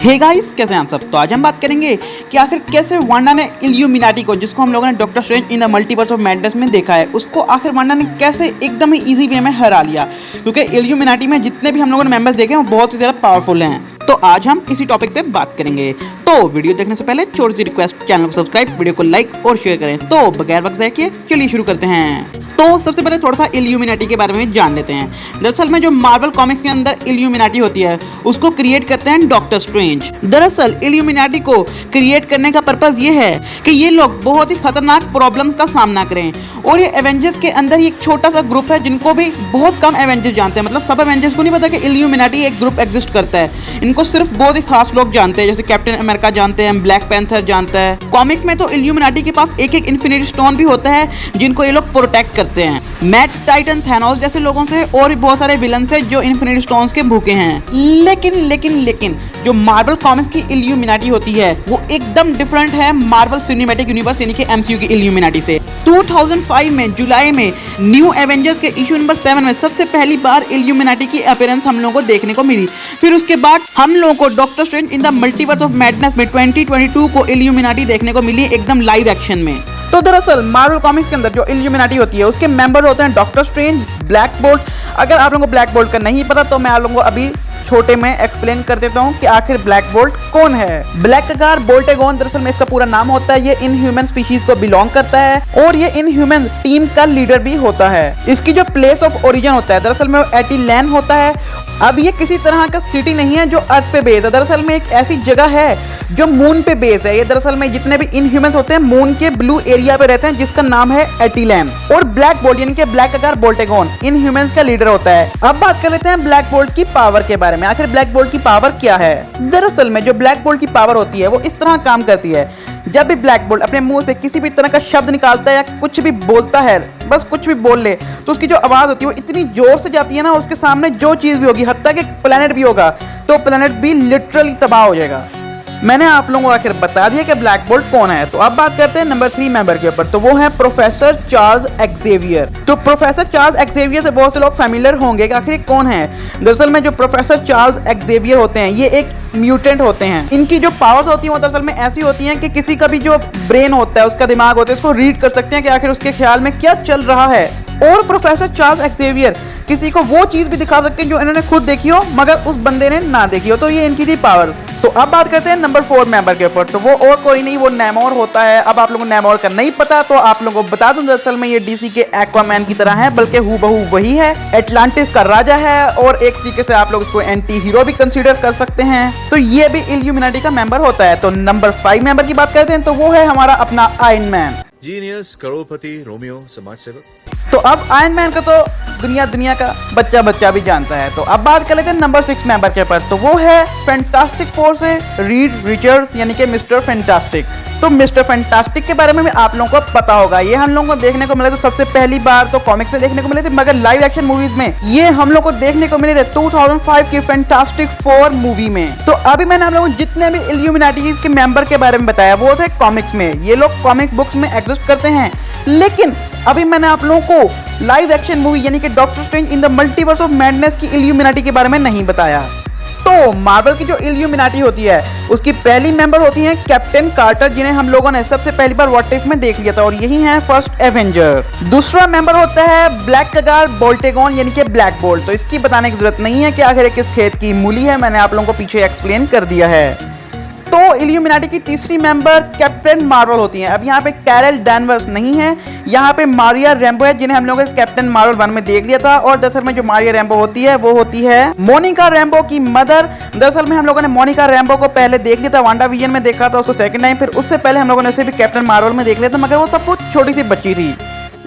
Hey guys, कैसे हैं आप सब। तो आज हम बात करेंगे कि आखिर कैसे वांडा ने इल्यूमिनाटी को, जिसको हम लोगों ने doctor strange in the multiverse of madness में देखा है, उसको आखिर वांडा ने कैसे एकदम ही इजी वे में हरा लिया। क्योंकि इल्यूमिनाटी में जितने भी हम लोगों ने मेंबर्स देखे हैं वो बहुत ही ज़्यादा पावरफुल हैं। तो आज हम इसी टॉपिक पे बात करेंगे। तो वीडियो देखने से पहले छोटी सी रिक्वेस्ट, चैनल को सब्सक्राइब, वीडियो को लाइक और शेयर करें। तो बगैर वक्त ज़ाया किए चलिए शुरू करते हैं। तो सबसे पहले थोड़ा सा इल्यूमिनाटी के बारे में जान लेते हैं। दरअसल में जो मार्वल कॉमिक्स के अंदर इल्यूमिनाटी होती है उसको क्रिएट करते हैं डॉक्टर स्ट्रेंज। दरअसल इल्यूमिनाटी को क्रिएट करने का पर्पस ये है कि ये लोग बहुत ही खतरनाक प्रॉब्लम्स का सामना करें। और ये एवेंजर्स के अंदर ही एक छोटा सा ग्रुप है जिनको भी बहुत कम एवेंजर्स जानते हैं। मतलब सब एवेंजर्स को नहीं पता कि इल्यूमिनाटी एक ग्रुप एग्जिस्ट करता है। इनको सिर्फ बहुत ही खास लोग जानते हैं, जैसे कैप्टन अमेरिका जानते हैं, ब्लैक पैंथर जानता है। कॉमिक्स में तो इल्यूमिनाटी के पास एक एक इन्फिनिटी स्टोन भी होता है जिनको ये लोग प्रोटेक्ट करते हैं। मैट टाइटन, थैनोस जैसे लोगों से और भी बहुत सारे विलन से जो इन्फिनिटी स्टोन्स के भूखे हैं। लेकिन जो मार्वल कॉमिक्स की इल्यूमिनाटी होती है वो एकदम डिफरेंट है मार्वल सिनेमैटिक यूनिवर्स यानी कि एमसीयू की इल्यूमिनाटी से। 2005 में जुलाई में न्यू एवेंजर्स के इशू नंबर 7 में सबसे पहली बार इल्यूमिनाटी की अपीयरेंस हम लोगों को देखने को मिली। फिर उसके बाद हम लोगों को doctor strange in the multiverse of madness में 2022 को इल्यूमिनाटी देखने को मिली एकदम लाइव एक्शन में। तो दरअसल मार्वल कॉमिक्स के अंदर जो इल्यूमिनाटी होती है उसके मेंबर होते हैं डॉक्टर स्ट्रेंज, ब्लैक बोल्ट। अगर आप लोगों को ब्लैक बोल्ट का नहीं पता तो मैं आप लोगों को अभी छोटे में एक्सप्लेन कर देता हूँ कि आखिर ब्लैक बोल्ट कौन है। ब्लैक कार बोल्टेगॉन दरअसल में इसका पूरा नाम होता है। ये इनह्यूमन स्पीशीज को बिलोंग करता है और ये इनह्यूमन टीम का लीडर भी होता है। इसकी जो प्लेस ऑफ ओरिजिन होता है दरअसल में वो एटीलैन होता है। अब ये किसी तरह का सिटी नहीं है जो अर्थ पे बेस है, दरअसल में एक ऐसी जगह है जो मून पे बेस है। ये दरअसल में जितने भी इनह्यूमंस होते हैं मून के ब्लू एरिया पे रहते हैं जिसका नाम है एटीलैन। और ब्लैक बोल्ट यानी कि ब्लैक कार बोल्टेगॉन इनह्यूमंस का लीडर होता है। अब बात कर लेते हैं ब्लैक बोल्ट की पावर के बारे में। आखिर ब्लैक बोल्ट की पावर क्या है? दरअसल में जो ब्लैक बोल्ट की पावर होती है वो इस तरह काम करती है। जब भी ब्लैक बोल्ट अपने मुंह से किसी भी तरह का शब्द निकालता है या कुछ भी बोलता है, बस कुछ भी बोल ले, तो उसकी जो आवाज होती है वो इतनी जोर से जाती है ना, उसके सामने जो चीज भी होगी, हत्ता कि प्लेनेट भी होगा तो प्लेनेट भी लिटरली तबाह हो जाएगा। मैंने आप लोगों को आखिर बता दिया कि ब्लैक बोल्ट कौन है। तो अब बात करते हैं नंबर 3 मेंबर के ऊपर। तो वो है प्रोफेसर चार्ल्स एक्सेवियर। तो प्रोफेसर चार्ल्स एक्सेवियर से बहुत से लोग फैमिलियर होंगे कि आखिर कौन है। दरअसल में जो प्रोफेसर चार्ल्स एक्सेवियर होते हैं ये एक म्यूटेंट होते हैं। इनकी जो पावर्स होती है वो दरअसल में ऐसी होती हैं कि किसी का भी जो ब्रेन होता है, उसका दिमाग होता है, उसको रीड कर सकते हैं कि आखिर उसके ख्याल में क्या चल रहा है। और प्रोफेसर चार्ल्स एक्सेवियर किसी को वो चीज भी दिखा सकते हैं जो इन्होंने खुद देखी हो मगर उस बंदे ने ना देखी हो। तो ये इनकी थी पावर्स। तो अब बात करते हैं नंबर 4 मेंबर के ऊपर। तो वो और कोई नहीं, वो नेमोर होता है। अब आप लोगों को नेमोर का नहीं पता तो आप लोगों को बता दूं, दरअसल में ये डीसी के एक्वामैन की तरह है, बल्कि हूबहू वही है। एटलांटिस का राजा है और एक तरीके से आप लोग इसको एंटी हीरो भी कंसीडर कर सकते हैं। तो ये भी इल्यूमिनाटी का मेंबर होता है। तो नंबर 5 मेंबर की बात करते हैं तो वो है हमारा अपना आयरन मैन। जीनियस, करोड़पति, रोमियो, समाज सेवक। तो अब आयरन मैन का तो दुनिया का बच्चा भी जानता है। तो अब बात कर लेते हैं नंबर 6 मेंबर के ऊपर। तो वो है फैंटास्टिक फोर से रीड रिचर्ड्स यानी कि मिस्टर फैंटास्टिक। तो मिस्टर फैंटास्टिक के बारे में भी आप लोगों को पता होगा। ये हम लोगों को देखने को मिले थे सबसे पहली बार तो कॉमिक्स में देखने को मिले थे, मगर लाइव एक्शन मूवीज में ये हम लोग को देखने को मिले थे 2005 की फैंटास्टिक फोर मूवी में। तो अभी मैंने आप लोगों को जितने भी इल्यूमिनाटी के मेंबर के बारे में बताया वो थे कॉमिक्स में। ये लोग कॉमिक बुक्स में एग्जिस्ट करते हैं। लेकिन अभी मैंने आप लोगों को लाइव एक्शन मूवी यानी कि doctor strange in the multiverse of madness की इल्यूमिनाटी के बारे में नहीं बताया। तो मार्वल की जो इल्यूमिनाटी होती है उसकी पहली मेंबर होती है कैप्टन कार्टर, जिन्हें हम लोगों ने सबसे पहली बार व्हाट इफ में देख लिया था और यही है फर्स्ट एवेंजर। दूसरा मेंबर होता है ब्लैक कार बोल्टेगॉन यानी कि ब्लैक बोल्ट। तो इसकी बताने की जरूरत नहीं है कि आखिर किस खेत की मूली है, मैंने आप लोगों को पीछे एक्सप्लेन कर दिया है। तो इल्यूमिनाटी की तीसरी मेंबर कैप्टन मार्वल होती हैं। अब यहाँ पे कैरल डैनवर्स नहीं है, यहाँ पे मारिया रैम्बो है, जिन्हें हम लोगों ने कैप्टन मार्वल 1 में देख लिया था। और दरअसल में जो मारिया रैम्बो होती है वो होती है मोनिका रैम्बो की मदर। दरअसल में हम लोगों ने मोनिका रैम्बो को पहले देख लिया था, वांडा विजन में देखा था उसको सेकंड टाइम, फिर उससे पहले हम लोगों ने उसे भी कैप्टन मार्वल में देख लिया था, मगर वो तब बहुत छोटी सी बच्ची थी।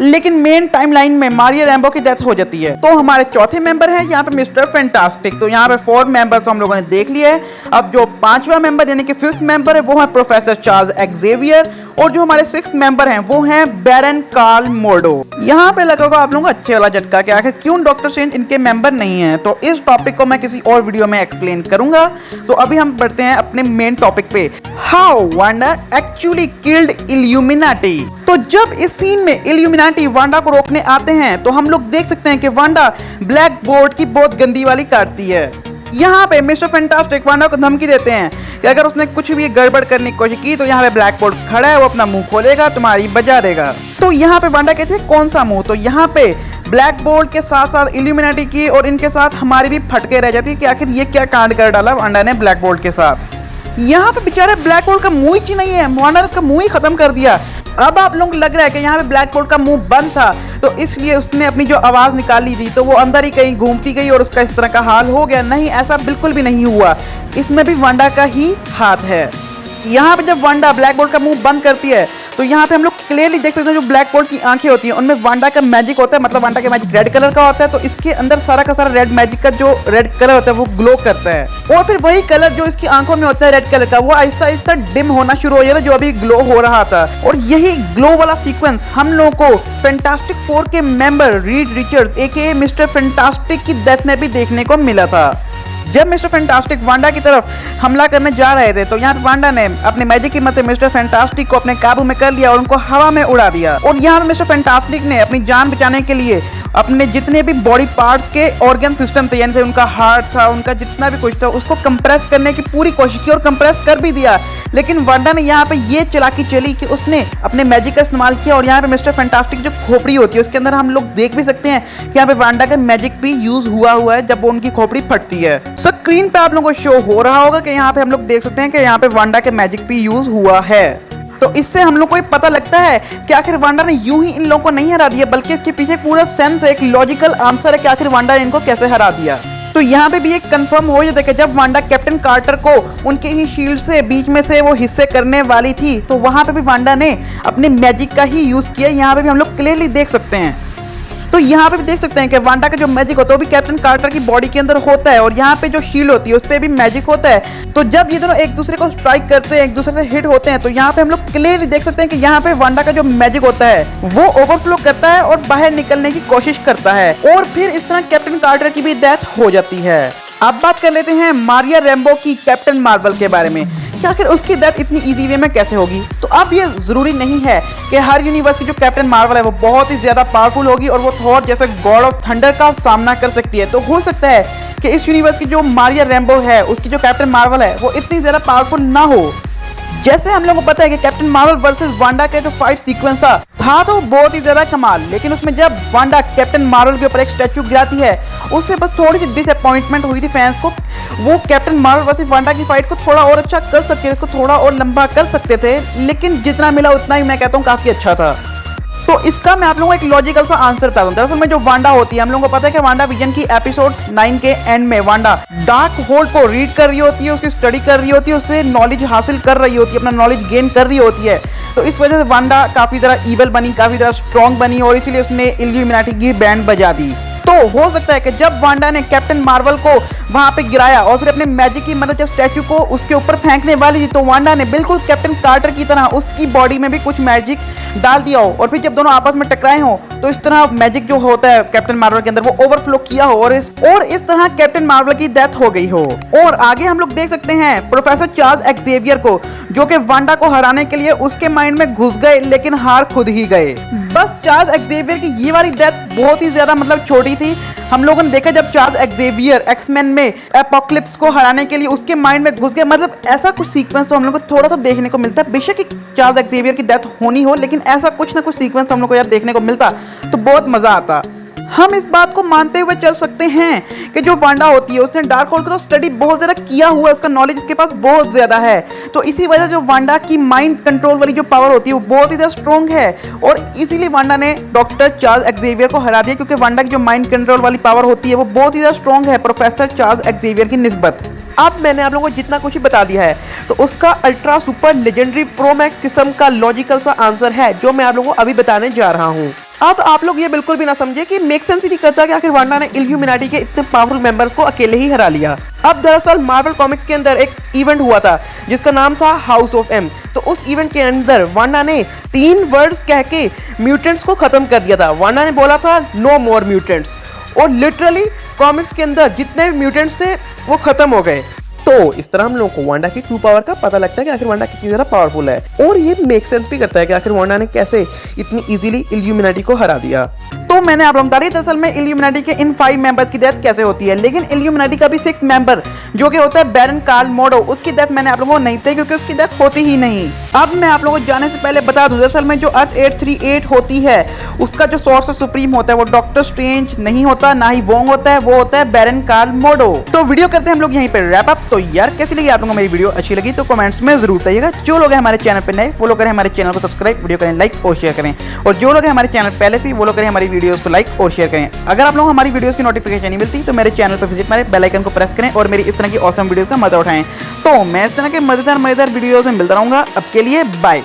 लेकिन मेन टाइमलाइन में मारिया रैम्बो की डेथ हो जाती है। तो हमारे चौथे मेंबर है यहाँ पे मिस्टर फैंटास्टिक। तो यहाँ पे 4 मेंबर तो हम लोगों ने देख लिए है। अब जो 5वां मेंबर यानी कि 5th मेंबर है वो है प्रोफेसर चार्ल्स एक्सेवियर। और जो हमारे 6 मेंबर हैं वो हैं बैरन कार्ल मोर्डो। यहाँ पे लगा होगा आप लोगों को अच्छे वाला झटका कि आखिर क्यों डॉक्टर स्ट्रेंज इनके मेंबर नहीं है। तो इस टॉपिक को मैं किसी और वीडियो में एक्सप्लेन करूंगा। तो अभी हम बढ़ते हैं अपने मेन टॉपिक पे, how Wanda actually killed illuminati. तो जब इस सीन में इल्यूमिनाटी वांडा को रोकने आते हैं तो हम लोग देख सकते हैं कि वांडा ब्लैक बोर्ड की बहुत गंदी वाली काटती है। यहाँ पे मिस्टर फैंटास्टिक वांडा को धमकी देते हैं कि अगर उसने कुछ भी गड़बड़ करने की कोशिश की तो यहाँ पे ब्लैक बोल्ट खड़ा है, वो अपना मुंह खोलेगा, तुम्हारी बजा देगा। तो यहाँ पे वांडा कहते हैं कौन सा मुंह? तो यहाँ पे ब्लैक बोल्ट के साथ साथ इल्यूमिनाटी की और इनके साथ हमारी भी फटके रह जाती है कि आखिर ये क्या कांड कर डाला वांडा ने ब्लैक बोल्ट के साथ। यहाँ पे बेचारे ब्लैक बोल्ट का मुंह ही नहीं है, वांडा ने उसका मुंह ही खत्म कर दिया। अब आप लोगों को लग रहा है कि यहाँ पे ब्लैक बोल्ट का मुंह बंद था तो इसलिए उसने अपनी जो आवाज निकाली थी तो वो अंदर ही कहीं घूमती गई और उसका इस तरह का हाल हो गया। नहीं, ऐसा बिल्कुल भी नहीं हुआ, इसमें भी वांडा का ही हाथ है। यहाँ पे जब वांडा ब्लैक बोल्ट का मुंह बंद करती है तो यहाँ पे हम लोग क्लियरली देख सकते हैं जो ब्लैक बोल्ट की आंखें होती हैं उनमें वांडा का मैजिक होता है, मतलब वांडा का मैजिक रेड कलर का होता है। तो इसके अंदर सारा का सारा रेड मैजिक का जो रेड कलर होता है वो ग्लो करता है और फिर वही कलर जो इसकी आंखों में होता है रेड कलर का वो आहिस्ता आहिस्ता डिम होना शुरू हो जाता है जो अभी ग्लो हो रहा था। और यही ग्लो वाला सीक्वेंस हम लोगों को फैंटास्टिक फोर के मेंबर रीड रिचर्ड्स एके मिस्टर फैंटास्टिक की डेथ में भी देखने को मिला था। जब मिस्टर फैंटास्टिक वांडा की तरफ हमला करने जा रहे थे तो यहाँ पे वांडा ने अपने मैजिक की मदद से मिस्टर फैंटास्टिक को अपने काबू में कर लिया और उनको हवा में उड़ा दिया। और यहाँ पे मिस्टर फैंटास्टिक ने अपनी जान बचाने के लिए अपने जितने भी बॉडी पार्ट्स के ऑर्गन सिस्टम थे, यानी से उनका हार्ट था, उनका जितना भी कुछ था, उसको कंप्रेस करने की पूरी कोशिश की और कंप्रेस कर भी दिया। लेकिन वांडा ने यहाँ पे ये चालाकी चली कि उसने अपने मैजिक का इस्तेमाल किया और यहाँ पे मिस्टर फैंटास्टिक जो खोपड़ी होती है उसके अंदर हम लोग देख भी सकते हैं कि यहाँ पे वांडा का मैजिक भी यूज हुआ है जब उनकी खोपड़ी फटती है। स्क्रीन पे आप लोगों को शो हो रहा होगा कि यहाँ पे हम लोग देख सकते हैं कि यहाँ पे वांडा के मैजिक भी यूज हुआ है। तो इससे हम लोग को ये पता लगता है कि आखिर वांडा ने यूं ही इन लोगों को नहीं हरा दिया बल्कि इसके पीछे पूरा सेंस है, एक लॉजिकल आंसर है कि आखिर वांडा ने इनको कैसे हरा दिया। तो यहाँ पे भी एक कंफर्म हो जाता है कि जब वांडा कैप्टन कार्टर को उनके ही शील्ड से बीच में से वो हिस्से करने वाली थी तो वहां पे भी वांडा ने अपने मैजिक का ही यूज किया। यहाँ पे भी हम लोग क्लियरली देख सकते हैं। तो यहाँ पे भी देख सकते हैं कि वांडा का जो मैजिक होता है वो भी कैप्टन कार्टर की बॉडी के अंदर होता है और यहाँ पे जो शील्ड होती है उस पे भी मैजिक होता है। तो जब ये दोनों एक दूसरे को स्ट्राइक करते हैं, एक दूसरे से हिट होते हैं तो यहाँ पे हम लोग क्लियरली देख सकते हैं कि यहाँ पे वांडा का जो मैजिक होता है वो ओवरफ्लो करता है और बाहर निकलने की कोशिश करता है और फिर इस तरह कैप्टन कार्टर की भी डेथ हो जाती है। अब बात कर लेते हैं मारिया रैम्बो की कैप्टन मार्वल के बारे में कि आखिर उसकी डेथ इतनी इजी वे में कैसे होगी। तो अब ये जरूरी नहीं है कि हर यूनिवर्स की जो कैप्टन मार्वल है वो बहुत ही ज्यादा पावरफुल होगी और वो थॉर जैसे गॉड ऑफ थंडर का सामना कर सकती है। तो हो सकता है कि इस यूनिवर्स की जो मारिया रैम्बो है उसकी जो कैप्टन मार्वल है वो इतनी ज्यादा पावरफुल ना हो। जैसे हम लोगों को पता है कि कैप्टन मार्वल वर्सेस वांडा का जो फाइट सीक्वेंस था तो बहुत ही ज्यादा कमाल, लेकिन उसमें जब वांडा कैप्टन मार्वल के ऊपर एक स्टैचू गिराती है उससे बस थोड़ी सी डिसअपॉइंटमेंट हुई थी फैंस को। वो कैप्टन मार्वल वर्सेस वांडा की फाइट को थोड़ा और अच्छा कर सकते थे, इसको थोड़ा और लंबा कर सकते थे, लेकिन जितना मिला उतना ही मैं कहता हूँ काफी अच्छा था। तो इसका मैं आप लोगों को एक लॉजिकल सा आंसर बता दूं। दरअसल में जो वांडा होती है हम लोगों को पता है कि वांडा विजन की एपिसोड 9 के एंड में वांडा डार्क होल्ड को रीड कर रही होती है, उसकी स्टडी कर रही होती है, उससे नॉलेज हासिल कर रही होती है, अपना नॉलेज गेन कर रही होती है। तो इस वजह से वांडा काफी ज्यादा ईवल बनी, काफी ज्यादा स्ट्रॉन्ग बनी और इसीलिए उसने इल्यूमिनाटी की बैंड बजा दी। तो हो सकता है कि जब वांडा ने कैप्टन मार्वल को वहां पे गिराया और फिर अपने मैजिक की मदद जब स्टैचू को उसके ऊपर फेंकने वाली थी तो वांडा ने बिल्कुल कैप्टन कार्टर की तरह उसकी बॉडी में भी कुछ मैजिक डाल दिया हो और फिर जब दोनों आपस में टकराए हो तो इस तरह मैजिक जो होता है कैप्टन मार्वल के अंदर वो ओवरफ्लो किया हो और इस तरह कैप्टन मार्वल की डेथ हो गई हो। और आगे हम लोग देख सकते हैं प्रोफेसर चार्ल्स एक्सेवियर को जो कि वांडा को हराने के लिए उसके माइंड में घुस गए लेकिन हार खुद ही गए। बस चार्ल्स एक्सेवियर की ये वाली डेथ बहुत ही ज्यादा मतलब छोटी थी। हम लोगों ने देखा जब चार्ल्स एक्सेवियर एक्समैन में एपोक्लिप्स को हराने के लिए उसके माइंड में घुस गए, मतलब ऐसा कुछ सीक्वेंस तो हम लोग को थोड़ा सा देखने को मिलता है। बेशक चार्ल्स एक्सेवियर की डेथ होनी हो लेकिन ऐसा कुछ ना कुछ सीक्वेंस हम लोग को यार देखने को मिलता तो बहुत मजा आता। हम इस बात को मानते हुए चल सकते हैं कि जो वांडा होती है उसने डार्क होल्ड को तो स्टडी बहुत ज्यादा किया हुआ है, उसका नॉलेज इसके पास बहुत ज्यादा है। तो इसी वजह से जो वांडा की माइंड कंट्रोल वाली जो पावर होती है वो बहुत ही ज्यादा स्ट्रॉन्ग है और इसीलिए वांडा ने डॉक्टर चार्ल्स एक्सेवियर को हरा दिया क्योंकि वांडा की जो माइंड कंट्रोल वाली पावर होती है वो बहुत ही ज्यादा स्ट्रॉन्ग है प्रोफेसर चार्ल्स एक्सेवियर की निस्बत। अब मैंने आप लोगों को जितना कुछ ही बता दिया है तो उसका अल्ट्रा सुपर लेजेंडरी प्रोमैक्स किस्म का लॉजिकल सा आंसर है जो मैं आप लोगों को अभी बताने जा रहा हूँ। अब आप लोग ये बिल्कुल भी ना समझे कि मेक सेंस ही नहीं करता कि आखिर वांडा ने इल्यूमिनाटी के इतने पावरफुल मेंबर्स को अकेले ही हरा लिया। अब दरअसल मार्वल कॉमिक्स के अंदर एक इवेंट हुआ था जिसका नाम था हाउस ऑफ एम। तो उस इवेंट के अंदर वांडा ने 3 वर्ड्स कह के म्यूटेंट्स को खत्म कर दिया था। वांडा ने बोला था नो मोर म्यूटेंट्स और लिटरली कॉमिक्स के अंदर जितने भी म्यूटेंट्स थे वो खत्म हो गए। तो इस तरह हम लोगों को वांडा की ट्रू पावर का पता लगता है कि आखिर वांडा कितनी ज्यादा पावरफुल है और ये मेक सेंस भी करता है कि आखिर वांडा ने कैसे इतनी इजीली इल्यूमिनाटी को हरा दिया। तो तो मैंने आप लोगों को बता रही दरअसल में इल्यूमिनाटी के इन 5 मेंबर्स की डेथ कैसे होती है, लेकिन इल्यूमिनाटी का भी 6th मेंबर जो कि होता है बैरन कार्ल मोडो, उसकी डेथ मैंने आप लोगों को नहीं बताई क्योंकि उसकी डेथ होती ही नहीं। अब मैं आप लोगों को जाने से पहले बता दूं, दरअसल में जो अर्थ 838 होती है उसका जो सोर्स सुप्रीम होता है वो डॉक्टर स्ट्रेंज नहीं होता, ना ही वोंग होता है, वो होता है बैरन कार्ल मोडो। तो वीडियो करते हैं हम लोग यहीं पर रैप अप। तो यार कैसी लगी आप लोगों को मेरी वीडियो, अच्छी लगी तो कमेंट्स में जरूर बताइएगा। जो लोग हैं हमारे चैनल पर नए वो लोग करें हमारे चैनल को सब्सक्राइब, वीडियो करें लाइक और शेयर करें, और जो लोग हैं हमारे चैनल पहले से वो लोग करें हमारी वीडियोस को लाइक और शेयर करें। अगर आप लोगों को हमारी वीडियोस की नोटिफिकेशन नहीं मिलती तो मेरे चैनल पर विजिट मारें, बेल आइकन को प्रेस करें और मेरी इस तरह की ऑसम वीडियोस का मजा उठाएं। तो मैं इस तरह के मजेदार वीडियोस में मिलता रहूंगा। अब के लिए बाय।